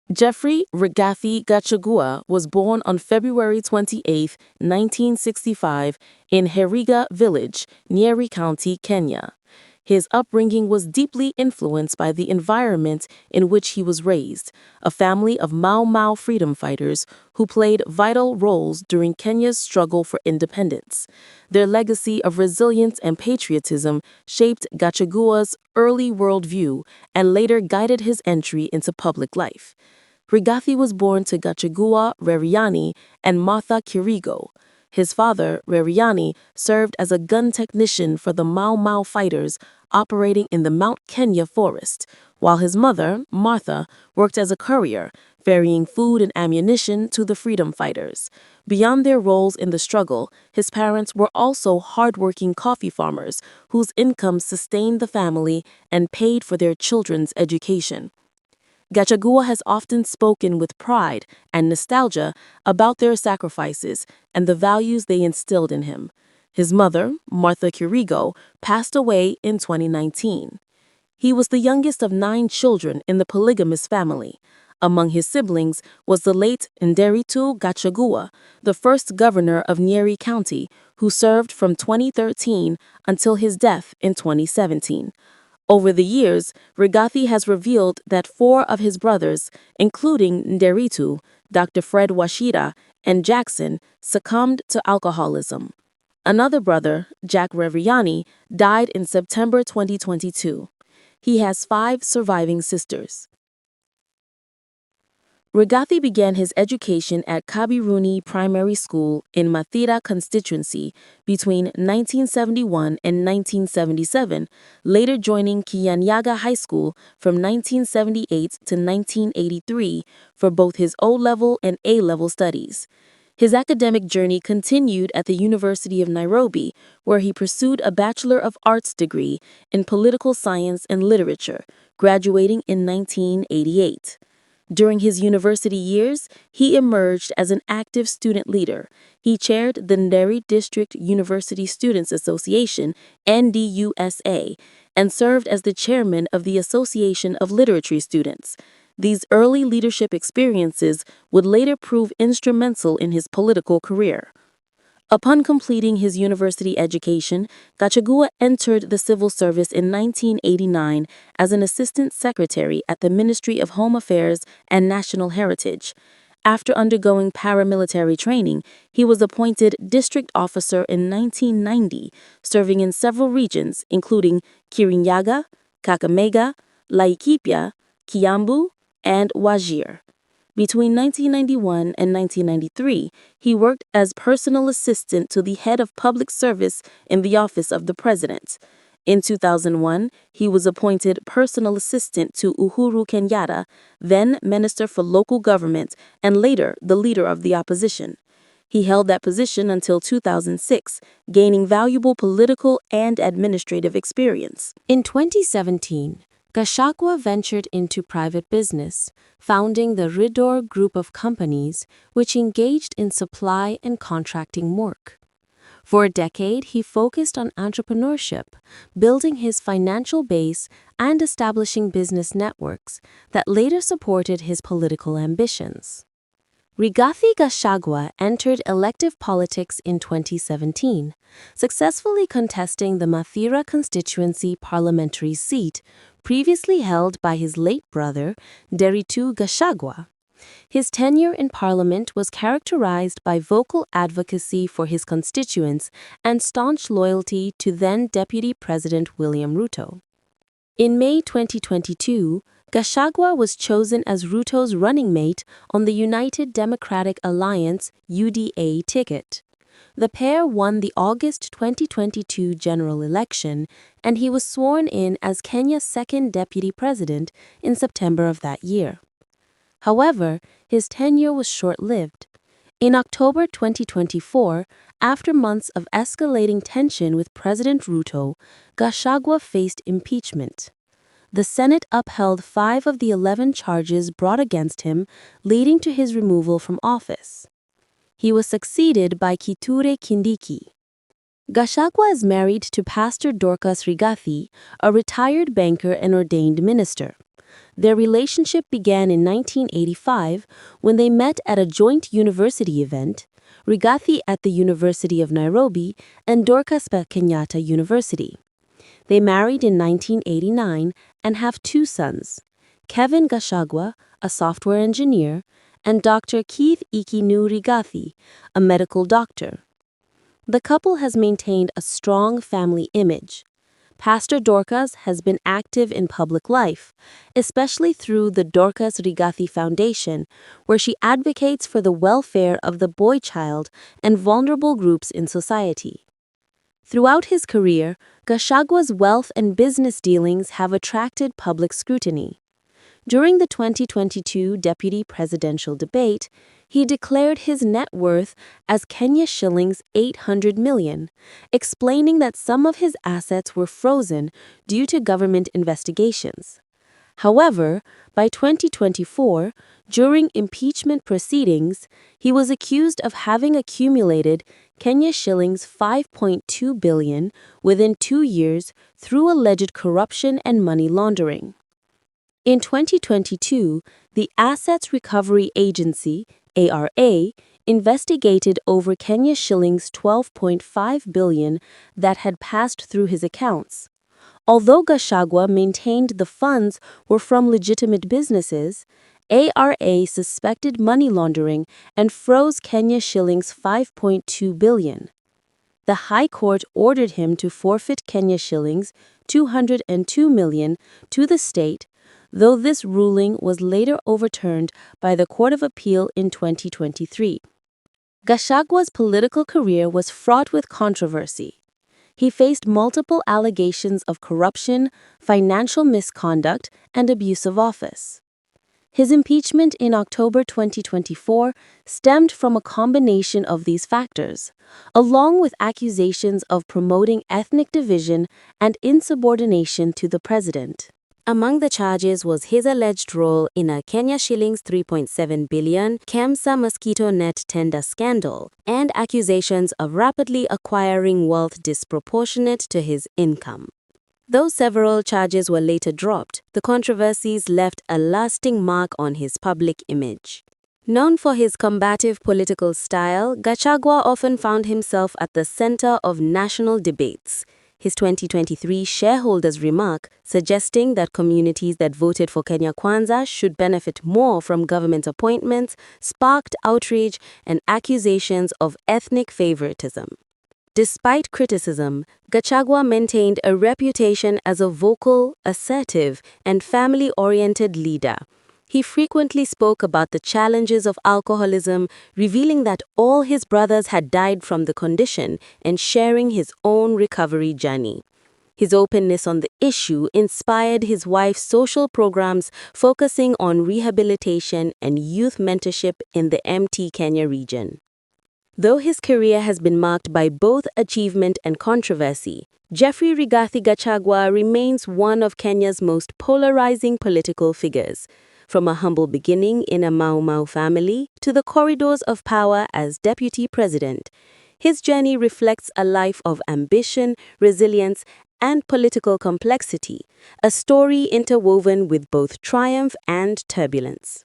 Jeffrey Rigathi Gachagua was born on February 28, 1965, in Heriga Village, Nyeri County, Kenya. His upbringing was deeply influenced by the environment in which he was raised, a family of Mau Mau freedom fighters who played vital roles during Kenya's struggle for independence. Their legacy of resilience and patriotism shaped Gachagua's early worldview and later guided his entry into public life. Rigathi was born to Gachagua Reriani and Martha Kirigo. His father, Reriani, served as a gun technician for the Mau Mau fighters operating in the Mount Kenya forest, while his mother, Martha, worked as a courier, ferrying food and ammunition to the freedom fighters. Beyond their roles in the struggle, his parents were also hardworking coffee farmers whose income sustained the family and paid for their children's education. Gachagua has often spoken with pride and nostalgia about their sacrifices and the values they instilled in him. His mother, Martha Kirigo, passed away in 2019. He was the youngest of 9 children in the polygamous family. Among his siblings was the late Nderitu Gachagua, the first governor of Nyeri County, who served from 2013 until his death in 2017. Over the years, Rigathi has revealed that 4 of his brothers, including Nderitu, Dr. Fred Washira, and Jackson, succumbed to alcoholism. Another brother, Jack Reriani, died in September 2022. He has 5 surviving sisters. Rigathi began his education at Kabiruni Primary School in Mathira constituency between 1971 and 1977, later joining Kianyaga High School from 1978 to 1983 for both his O-level and A-level studies. His academic journey continued at the University of Nairobi, where he pursued a Bachelor of Arts degree in Political Science and Literature, graduating in 1988. During his university years, he emerged as an active student leader. He chaired the Nderi District University Students Association, NDUSA, and served as the chairman of the Association of Literature Students. These early leadership experiences would later prove instrumental in his political career. Upon completing his university education, Gachagua entered the civil service in 1989 as an assistant secretary at the Ministry of Home Affairs and National Heritage. After undergoing paramilitary training, he was appointed district officer in 1990, serving in several regions, including Kirinyaga, Kakamega, Laikipia, Kiambu, and Wajir. Between 1991 and 1993, he worked as personal assistant to the head of public service in the office of the president. In 2001, he was appointed personal assistant to Uhuru Kenyatta, then Minister for Local Government and later the leader of the opposition. He held that position until 2006, gaining valuable political and administrative experience. In 2017, Gachagua ventured into private business, founding the Ridor Group of companies, which engaged in supply and contracting work. For a decade, he focused on entrepreneurship, building his financial base and establishing business networks that later supported his political ambitions. Rigathi Gachagua entered elective politics in 2017, successfully contesting the Mathira constituency parliamentary seat previously held by his late brother, Nderitu Gachagua. His tenure in parliament was characterized by vocal advocacy for his constituents and staunch loyalty to then-Deputy President William Ruto. In May 2022, Gachagua was chosen as Ruto's running mate on the United Democratic Alliance (UDA) ticket. The pair won the August 2022 general election, and he was sworn in as Kenya's second deputy president in September of that year. However, his tenure was short-lived. In October 2024, after months of escalating tension with President Ruto, Gachagua faced impeachment. The Senate upheld 5 of the 11 charges brought against him, leading to his removal from office. He was succeeded by Kithure Kindiki. Gachagua is married to Pastor Dorcas Rigathi, a retired banker and ordained minister. Their relationship began in 1985 when they met at a joint university event, Rigathi at the University of Nairobi and Dorcas at Kenyatta University. They married in 1989 and have two sons, Kevin Gachagua, a software engineer, and Dr. Keith Ikinu Rigathi, a medical doctor. The couple has maintained a strong family image. Pastor Dorcas has been active in public life, especially through the Dorcas Rigathi Foundation, where she advocates for the welfare of the boy child and vulnerable groups in society. Throughout his career, Gachagua's wealth and business dealings have attracted public scrutiny. During the 2022 deputy presidential debate, he declared his net worth as Kenya shillings 800 million, explaining that some of his assets were frozen due to government investigations. However, by 2024, during impeachment proceedings, he was accused of having accumulated Kenya shillings 5.2 billion within 2 years through alleged corruption and money laundering. In 2022, the Assets Recovery Agency, ARA, investigated over Kenya shillings 12.5 billion that had passed through his accounts. Although Gachagua maintained the funds were from legitimate businesses, ARA suspected money laundering and froze Kenya shillings 5.2 billion. The High Court ordered him to forfeit Kenya shillings 202 million to the state, though this ruling was later overturned by the Court of Appeal in 2023. Gachagua's political career was fraught with controversy. He faced multiple allegations of corruption, financial misconduct, and abuse of office. His impeachment in October 2024 stemmed from a combination of these factors, along with accusations of promoting ethnic division and insubordination to the president. Among the charges was his alleged role in a Kenya shillings 3.7 billion Kemsa mosquito net tender scandal and accusations of rapidly acquiring wealth disproportionate to his income. Though several charges were later dropped, the controversies left a lasting mark on his public image. Known for his combative political style, Gachagua often found himself at the center of national debates. His 2023 shareholders' remark, suggesting that communities that voted for Kenya Kwanza should benefit more from government appointments, sparked outrage and accusations of ethnic favoritism. Despite criticism, Gachagua maintained a reputation as a vocal, assertive, and family-oriented leader. He frequently spoke about the challenges of alcoholism, revealing that all his brothers had died from the condition and sharing his own recovery journey. His openness on the issue inspired his wife's social programs focusing on rehabilitation and youth mentorship in the MT Kenya region. Though his career has been marked by both achievement and controversy, Jeffrey Rigathi Gachagua remains one of Kenya's most polarizing political figures. From a humble beginning in a Mau Mau family to the corridors of power as deputy president, his journey reflects a life of ambition, resilience, and political complexity, a story interwoven with both triumph and turbulence.